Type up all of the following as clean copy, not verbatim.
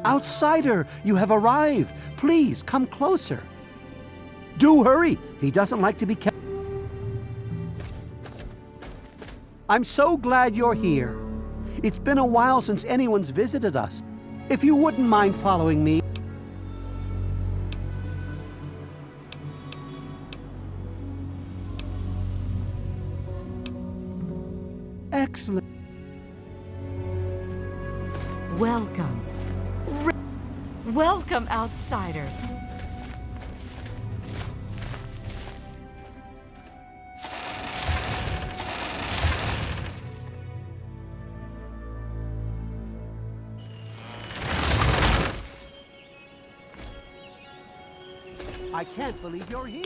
Outsider, you have arrived. Please, come closer. Do hurry. He doesn't like to be kept. I'm so glad you're here. It's been a while since anyone's visited us. If you wouldn't mind following me. Excellent. Welcome. Welcome, outsider. I can't believe you're here.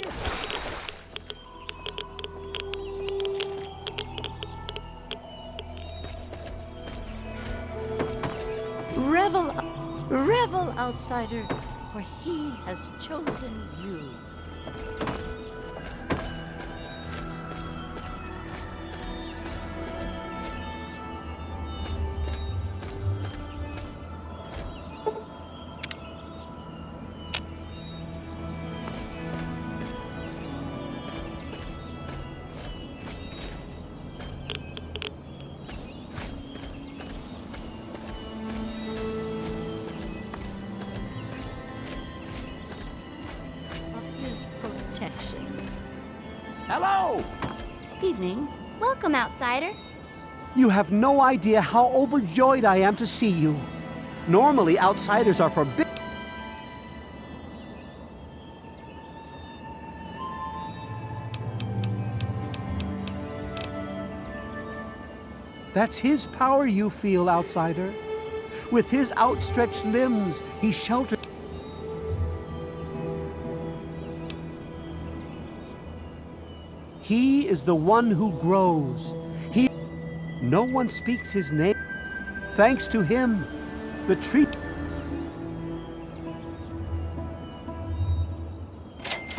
Revel, outsider, for he has chosen you. Hello! Evening. Welcome, outsider. You have no idea how overjoyed I am to see you. Normally, outsiders are forbidden. That's his power you feel, outsider. With his outstretched limbs, he shelters. He is the one who grows. No one speaks his name. Thanks to him, the tree.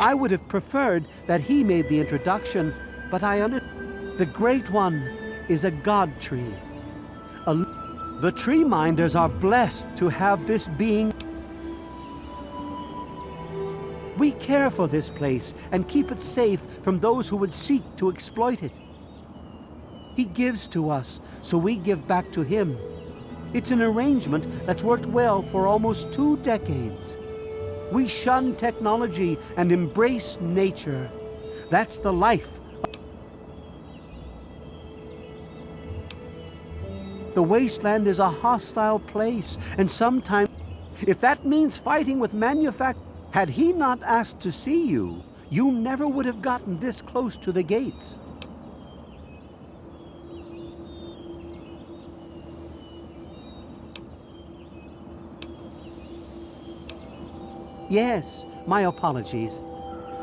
I would have preferred that he made the introduction, but I understand. The Great One is a god tree. The tree minders are blessed to have this being. We care for this place and keep it safe from those who would seek to exploit it. He gives to us, so we give back to him. It's an arrangement that's worked well for almost 2 decades. We shun technology and embrace nature. That's the life. The wasteland is a hostile place, and sometimes, if that means fighting with manufacturers, had he not asked to see you, you never would have gotten this close to the gates. Yes, my apologies.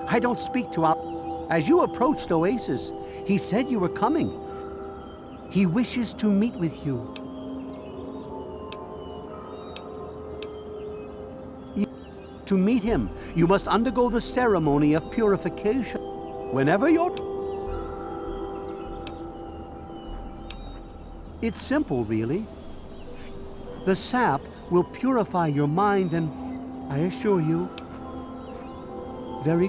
I don't speak to our... As you approached Oasis, he said you were coming. He wishes to meet with you. To meet him, you must undergo the ceremony of purification. Whenever you're... It's simple, really. The sap will purify your mind and, I assure you, very...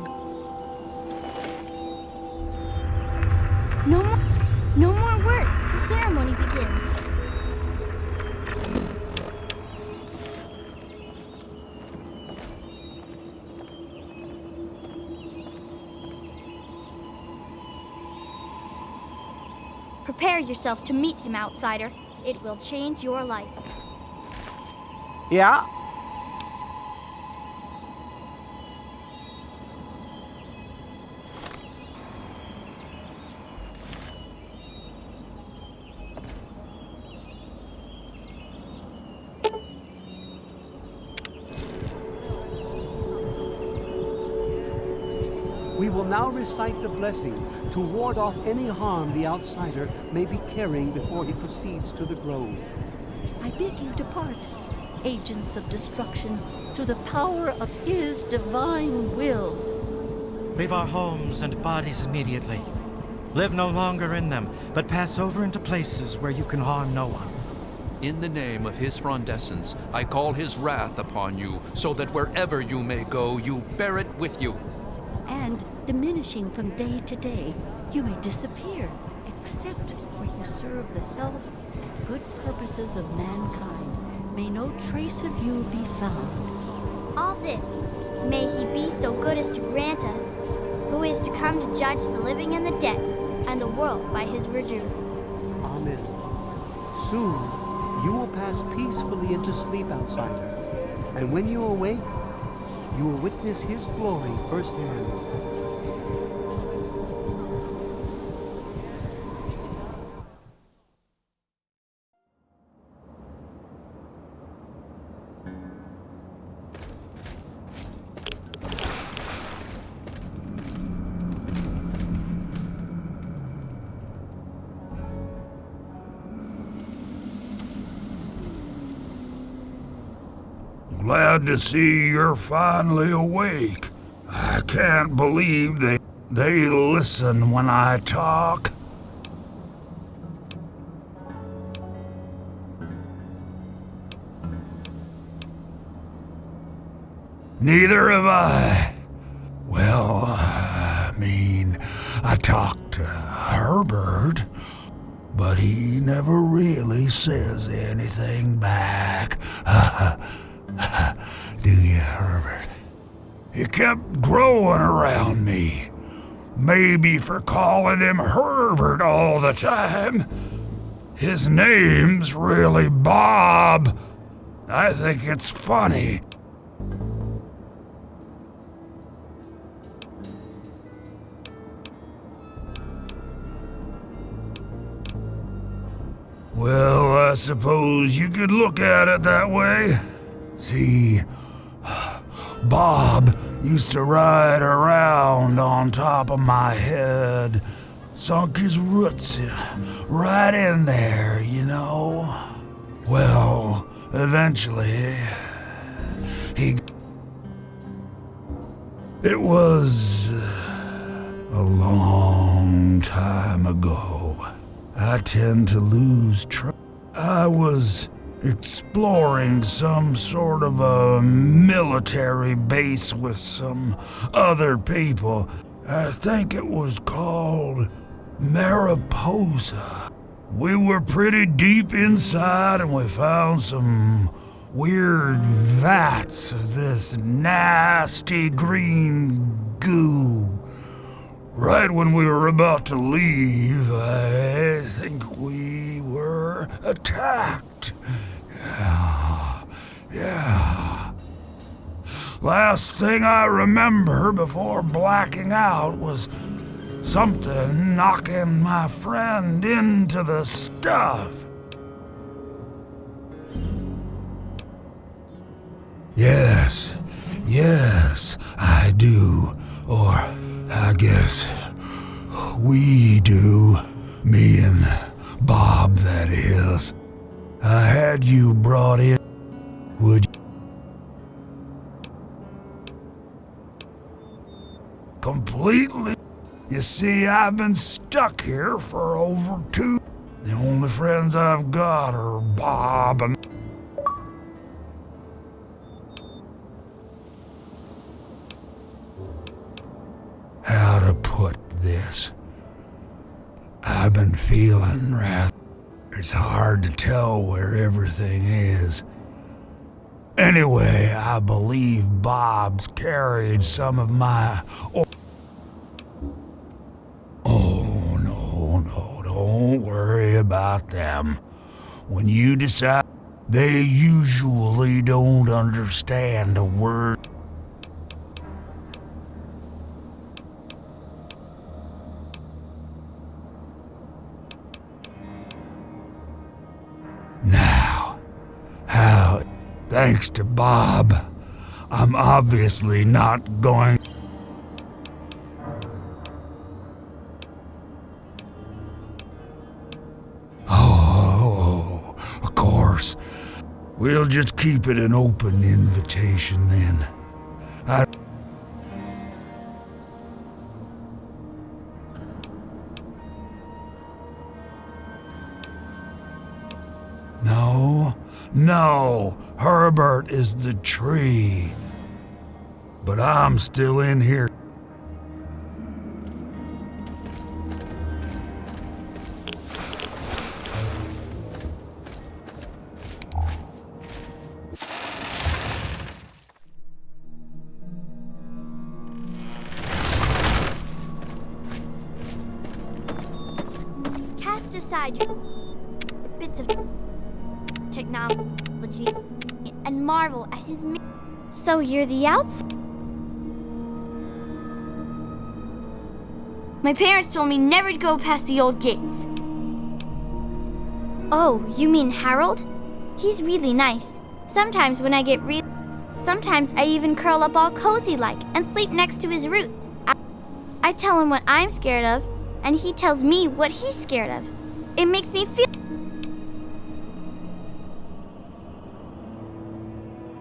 No more words. The ceremony begins. Prepare yourself to meet him, outsider. It will change your life. Yeah? We will now recite the blessing to ward off any harm the outsider may be carrying before he proceeds to the grove. I bid you depart, agents of destruction, through the power of his divine will. Leave our homes and bodies immediately. Live no longer in them, but pass over into places where you can harm no one. In the name of his frondescence, I call his wrath upon you, so that wherever you may go, you bear it with you. And, diminishing from day to day, you may disappear, except where you serve the health and good purposes of mankind. May no trace of you be found. All this, may he be so good as to grant us, who is to come to judge the living and the dead, and the world by his verdure. Amen. Soon, you will pass peacefully into sleep, outsider. And when you awake, you will witness his glory firsthand. Glad to see you're finally awake. I can't believe they listen when I talk. Neither have I. Well, I talked to Herbert, but he never really says anything back. Do you, Herbert? He kept growing around me. Maybe for calling him Herbert all the time. His name's really Bob. I think it's funny. Well, I suppose you could look at it that way. See, Bob used to ride around on top of my head, sunk his roots right in there, you know. Well, eventually, It was a long time ago. I tend to lose track. I was exploring some sort of a military base with some other people. I think it was called Mariposa. We were pretty deep inside and we found some weird vats of this nasty green goo. Right when we were about to leave, I think we were attacked. Yeah. Last thing I remember before blacking out was something knocking my friend into the stuff. Yes, I do. Or I guess we do. Me and Bob, that is. I had you brought in. Would you? Completely. You see, I've been stuck here for over 2. The only friends I've got are Bob and... How to put this? I've been feeling rather... It's hard to tell where everything is. Anyway, I believe Bob's carried some of my... Oh, no, don't worry about them. When you decide, they usually don't understand a word. Now, how, thanks to Bob, I'm obviously not going... Oh, of course. We'll just keep it an open invitation then. No, Herbert is the tree. But I'm still in here. Cast aside your bits of technology and marvel at his. So you're the outs. My parents told me never to go past the old gate. Oh, you mean Harold? He's really nice. Sometimes when I get sometimes I even curl up all cozy-like and sleep next to his root. I tell him what I'm scared of, and he tells me what he's scared of. It makes me feel...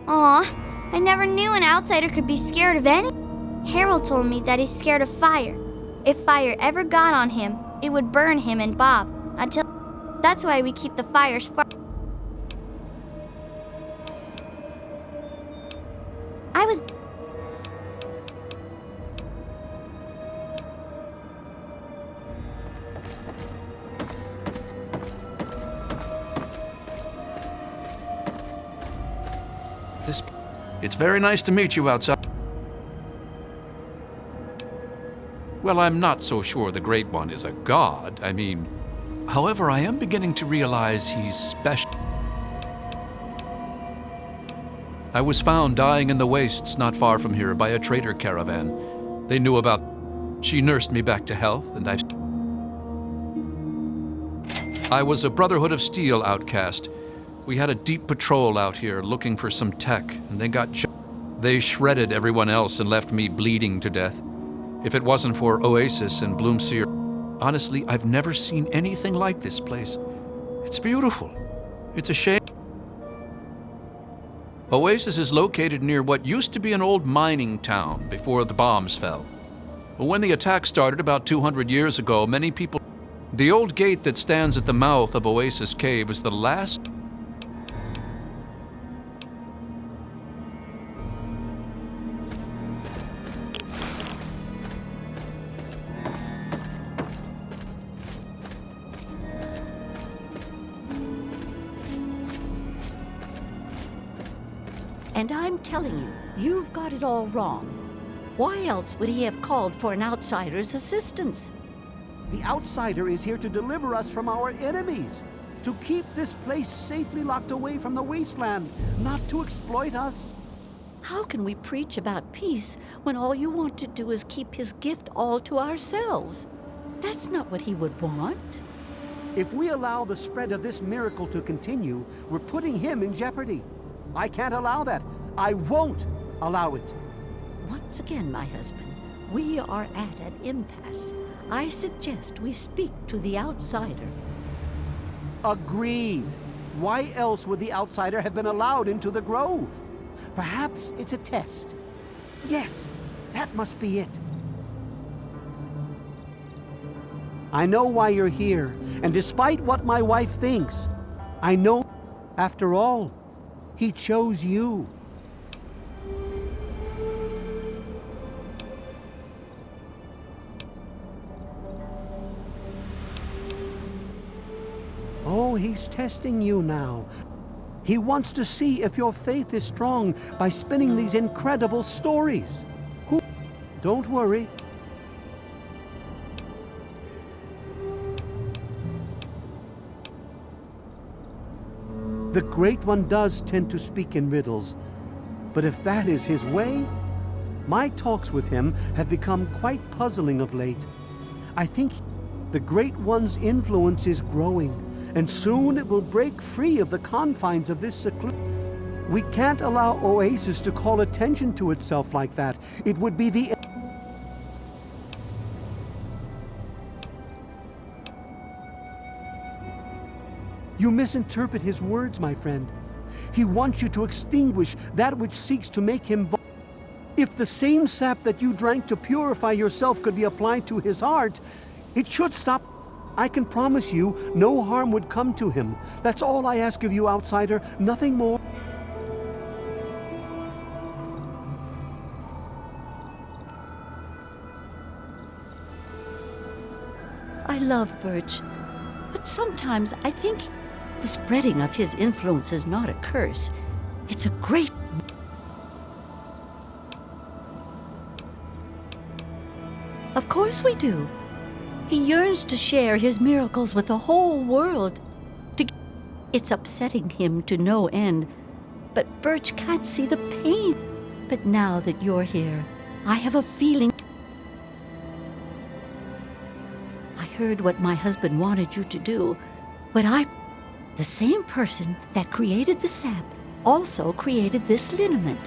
Aw, I never knew an outsider could be scared of any... Harold told me that he's scared of fire. If fire ever got on him, it would burn him and Bob until... That's why we keep the fires far... I was... It's very nice to meet you outside. Well, I'm not so sure the Great One is a god. I mean, however, I am beginning to realize he's special. I was found dying in the wastes not far from here by a trader caravan. They knew about... She nursed me back to health, and I was a Brotherhood of Steel outcast. We had a deep patrol out here looking for some tech, and they shredded everyone else and left me bleeding to death. If it wasn't for Oasis and Bloomseer, honestly, I've never seen anything like this place. It's beautiful. It's a shame. Oasis is located near what used to be an old mining town before the bombs fell. But when the attack started about 200 years ago, many people... The old gate that stands at the mouth of Oasis Cave is the last... And I'm telling you, you've got it all wrong. Why else would he have called for an outsider's assistance? The outsider is here to deliver us from our enemies, to keep this place safely locked away from the wasteland, not to exploit us. How can we preach about peace when all you want to do is keep his gift all to ourselves? That's not what he would want. If we allow the spread of this miracle to continue, we're putting him in jeopardy. I can't allow that. I won't allow it. Once again, my husband, we are at an impasse. I suggest we speak to the outsider. Agreed. Why else would the outsider have been allowed into the grove? Perhaps it's a test. Yes, that must be it. I know why you're here, and despite what my wife thinks, I know, after all, he chose you. Oh, he's testing you now. He wants to see if your faith is strong by spinning these incredible stories. Don't worry. The Great One does tend to speak in riddles, but if that is his way, my talks with him have become quite puzzling of late. I think the Great One's influence is growing, and soon it will break free of the confines of this seclusion. We can't allow Oasis to call attention to itself like that. It would be the... You misinterpret his words, my friend. He wants you to extinguish that which seeks to make him... If the same sap that you drank to purify yourself could be applied to his heart, it should stop... I can promise you no harm would come to him. That's all I ask of you, outsider, nothing more. I love Birch, but sometimes I think the spreading of his influence is not a curse. It's a great... Of course we do. He yearns to share his miracles with the whole world. It's upsetting him to no end, but Birch can't see the pain. But now that you're here, I have a feeling... I heard what my husband wanted you to do, but the same person that created the sap also created this liniment.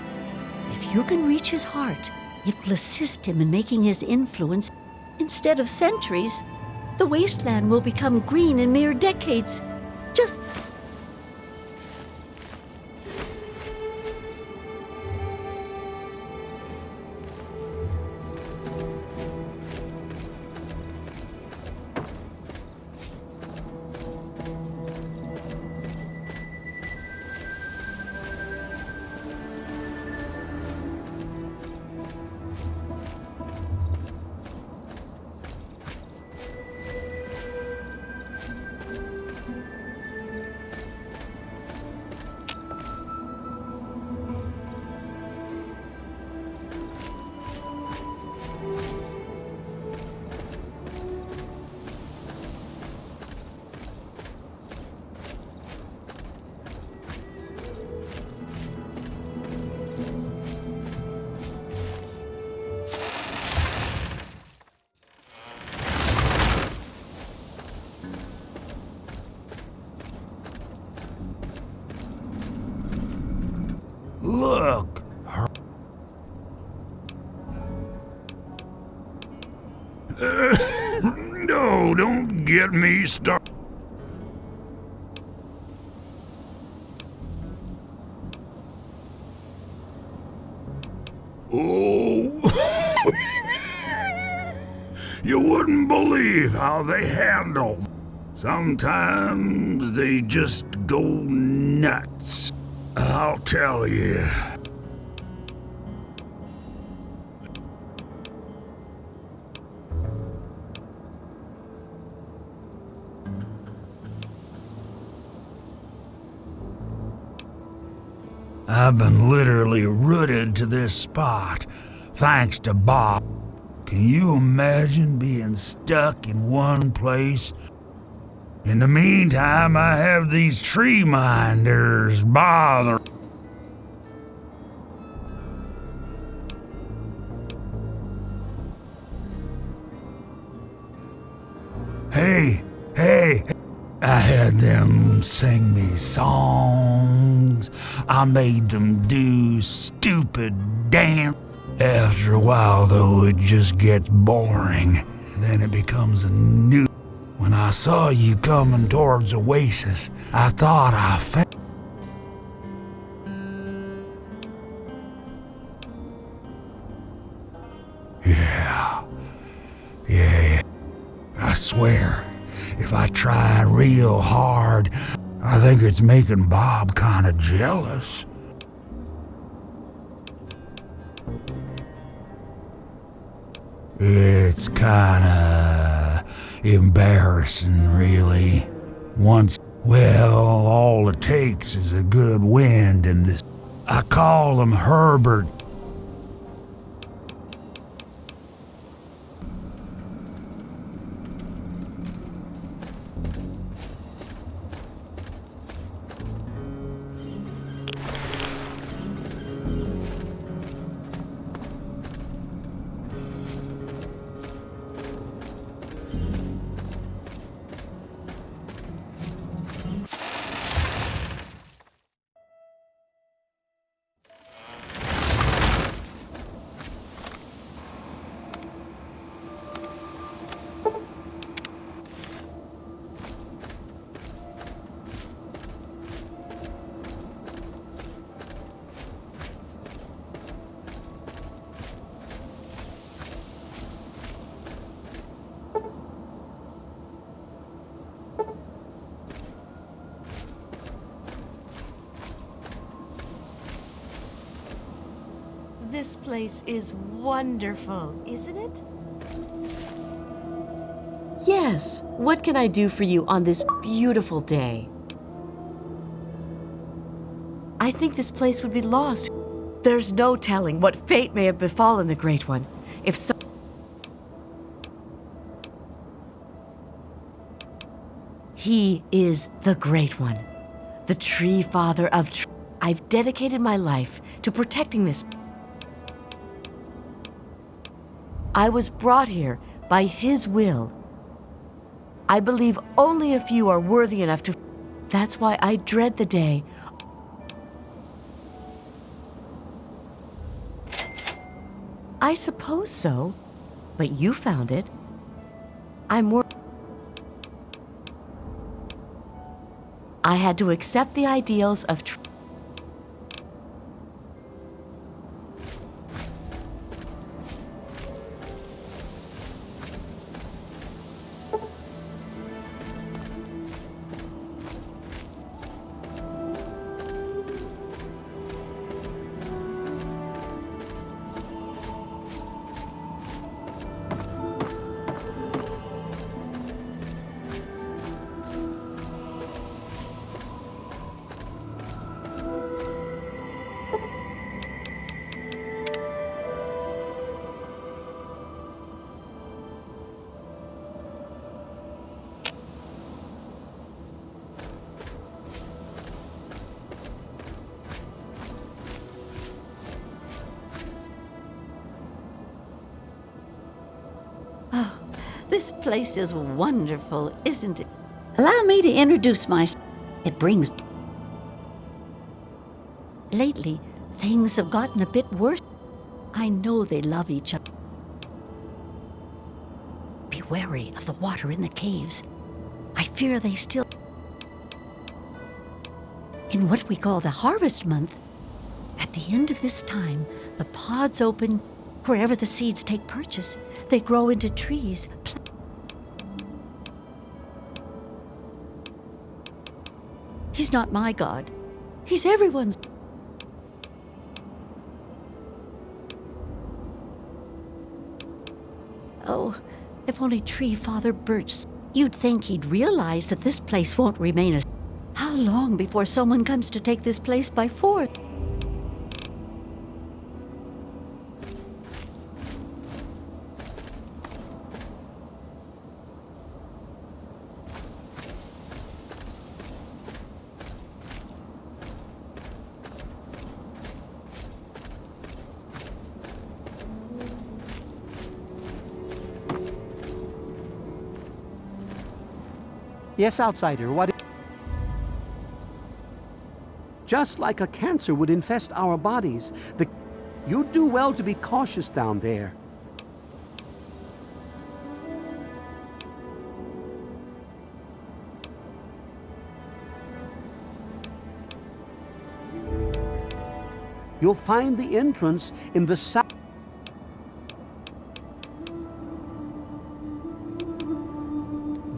If you can reach his heart, it will assist him in making his influence. Instead of centuries, the wasteland will become green in mere decades. Just... Look, no, don't get me started. Oh, you wouldn't believe how they handle. Sometimes they just go nuts. I'll tell you. I've been literally rooted to this spot, thanks to Bob. Can you imagine being stuck in one place? In the meantime, I have these tree minders bother. Hey, I had them sing me songs. I made them do stupid dance. After a while, though, it just gets boring. Then it becomes a new. When I saw you coming towards Oasis, I thought I found... Yeah. I swear, if I try real hard, I think it's making Bob kind of jealous. It's kind of embarrassing, really. All it takes is a good wind and this. I call him Herbert. This place is wonderful, isn't it? Yes. What can I do for you on this beautiful day? I think this place would be lost. There's no telling what fate may have befallen the Great One. If so, he is the Great One, the Tree Father of I've dedicated my life to protecting this. I was brought here by his will. I believe only a few are worthy enough to. That's why I dread the day. I suppose so, but you found it. I had to accept the ideals of This place is wonderful, isn't it? Allow me to introduce myself. It brings... Lately, things have gotten a bit worse. I know they love each other. Be wary of the water in the caves. I fear they still... In what we call the harvest month, at the end of this time, the pods open wherever the seeds take purchase. They grow into trees. He's not my God. He's everyone's. Oh, if only Tree Father Birch... You'd think he'd realize that this place won't remain as... How long before someone comes to take this place by force? Yes, outsider, what? Just like a cancer would infest our bodies, you'd do well to be cautious down there. You'll find the entrance in the south.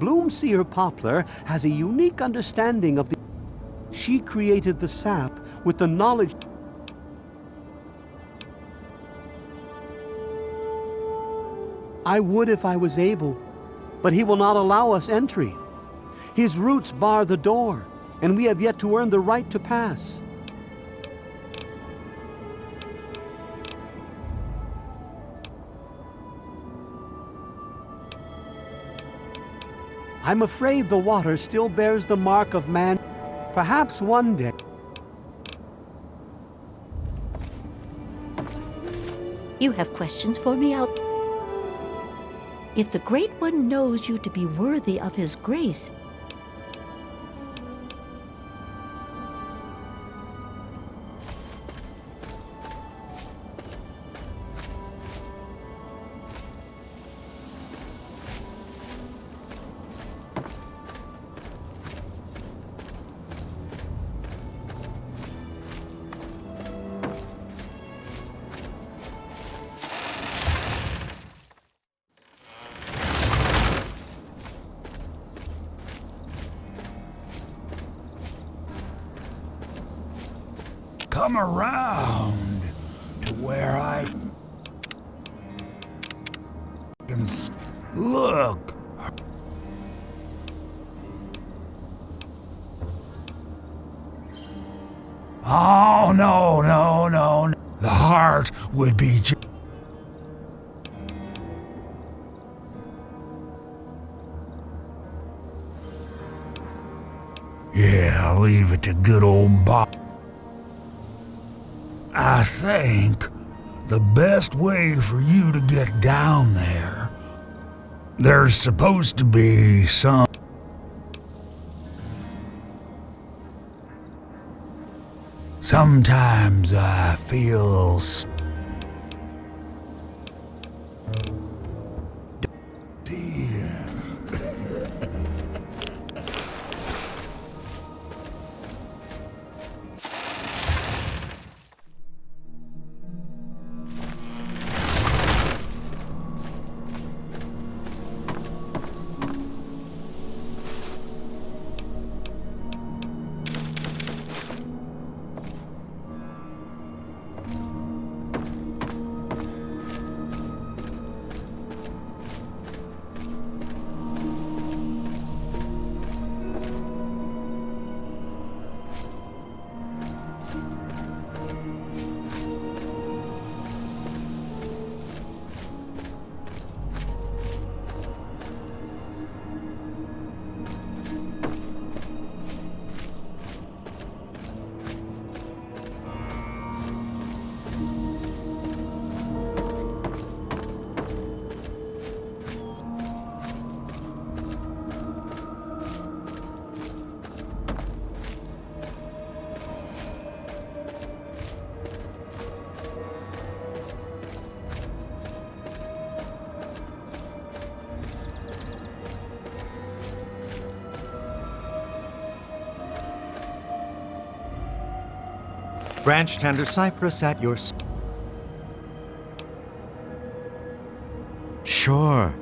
Bloomseer Poplar has a unique understanding of the... She created the sap with the knowledge... I would if I was able, but he will not allow us entry. His roots bar the door, and we have yet to earn the right to pass. I'm afraid the water still bears the mark of man. Perhaps one day. You have questions for me out. If the Great One knows you to be worthy of his grace, Come around to where I can look. Oh, no, no, no, no. The heart would be Yeah, leave it to good old Bob. I think the best way for you to get down there, there's supposed to be some. Sometimes I feel Branch tender cypress at your... Sure.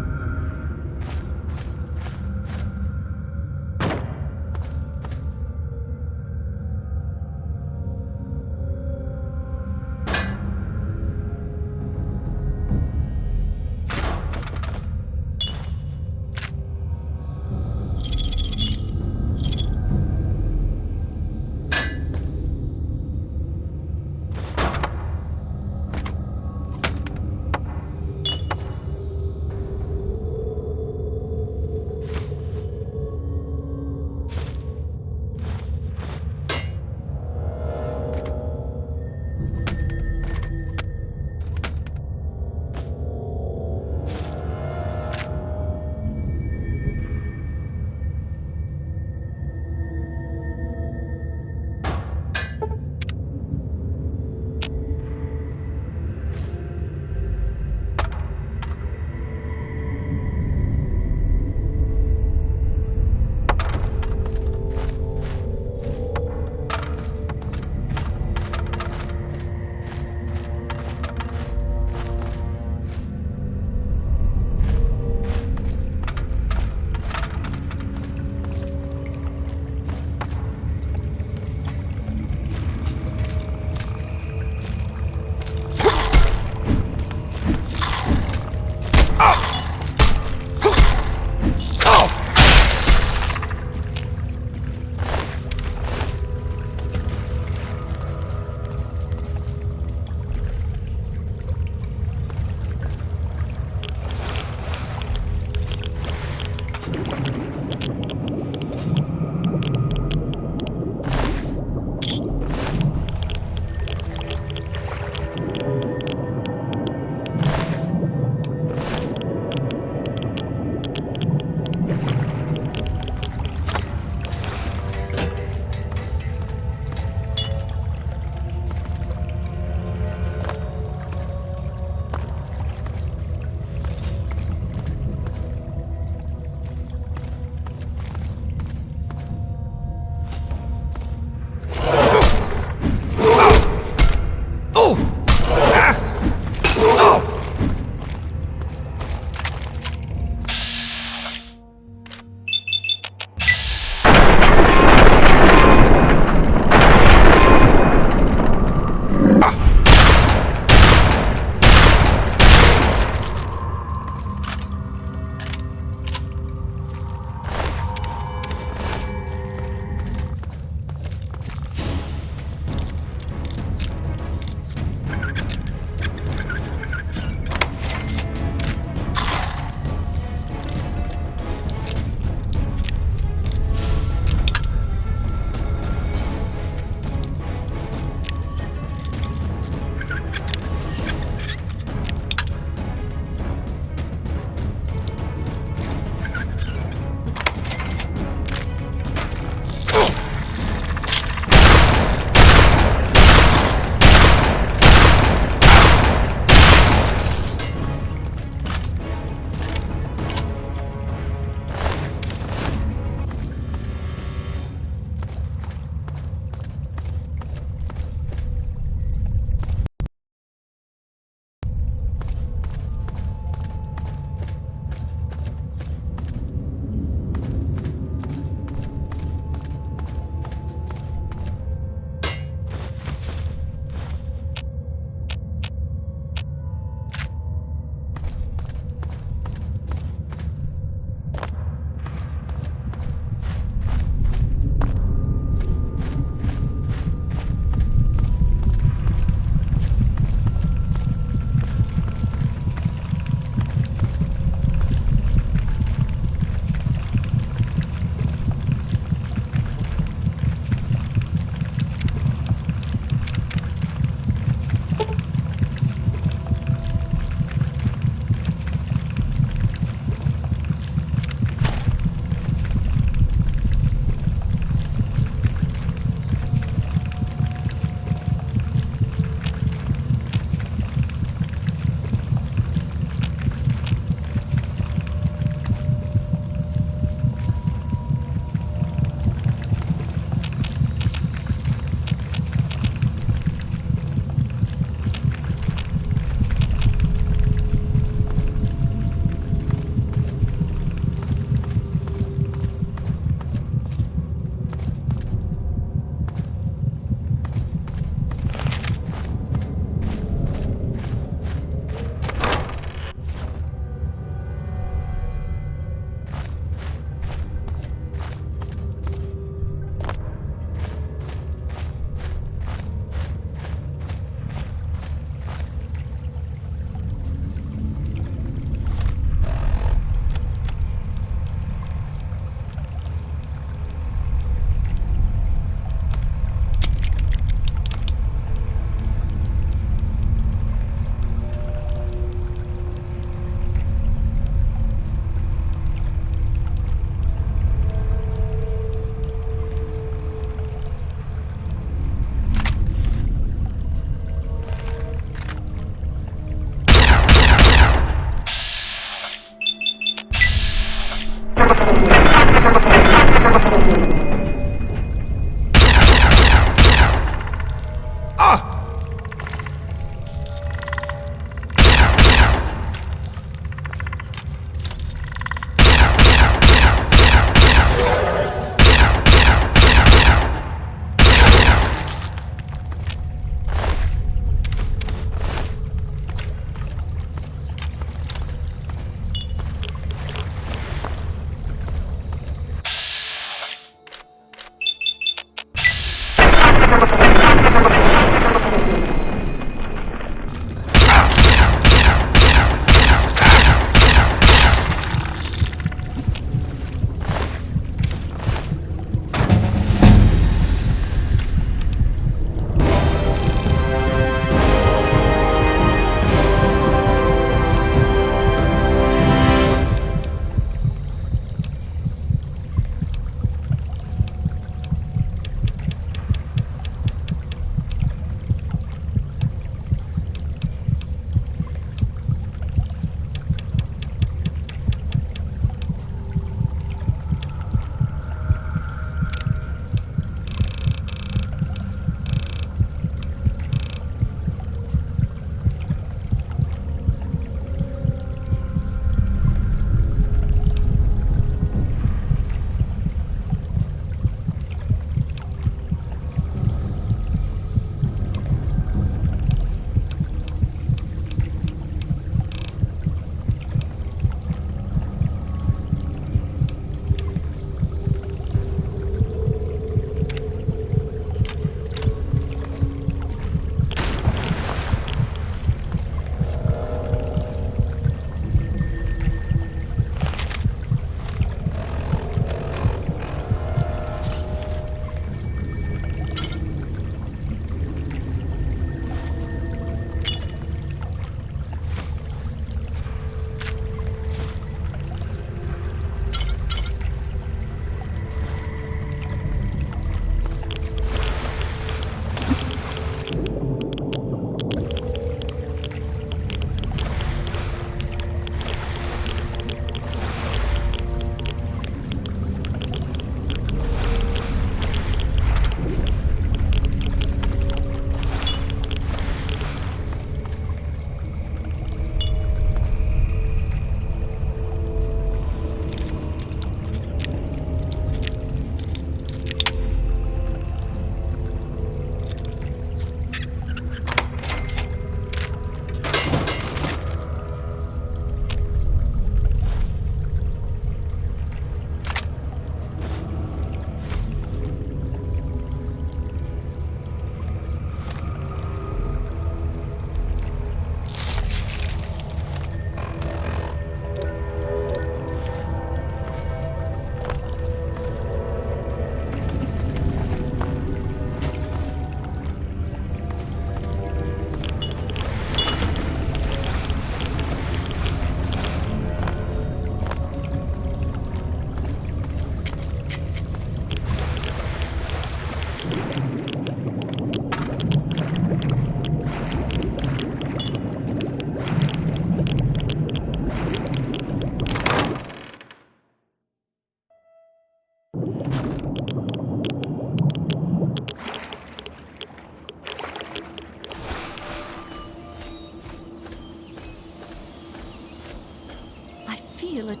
steal it.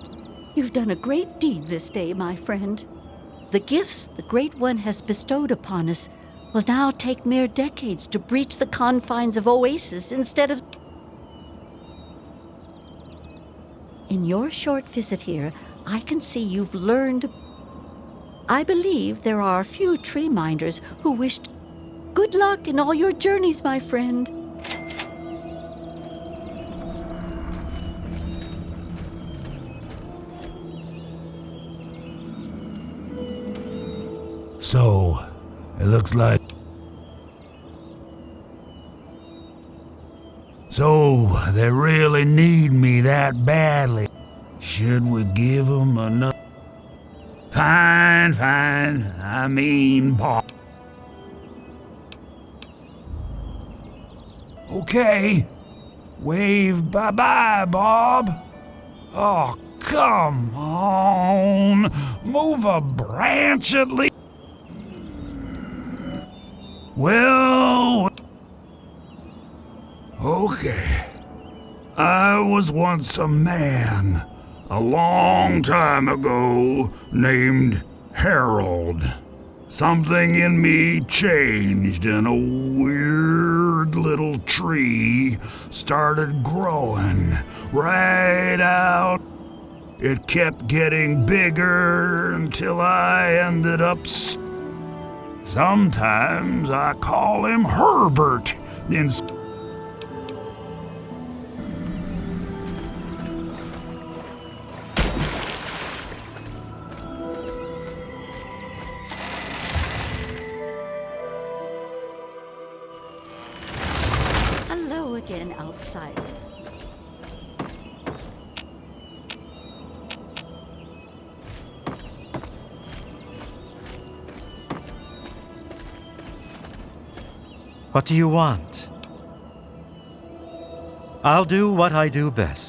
You've done a great deed this day, my friend. The gifts the Great One has bestowed upon us will now take mere decades to breach the confines of Oasis instead of... In your short visit here, I can see you've learned... I believe there are a few tree minders who wished... Good luck in all your journeys, my friend. So, it looks like... So, they really need me that badly. Should we give them enough? Fine. I mean, Bob. Okay. Wave bye-bye, Bob. Oh, come on. Move a branch at least. Well, okay. I was once a man, a long time ago, named Harold. Something in me changed and a weird little tree started growing right out. It kept getting bigger until I ended up Sometimes I call him Herbert. Hello again, outsider. What do you want? I'll do what I do best.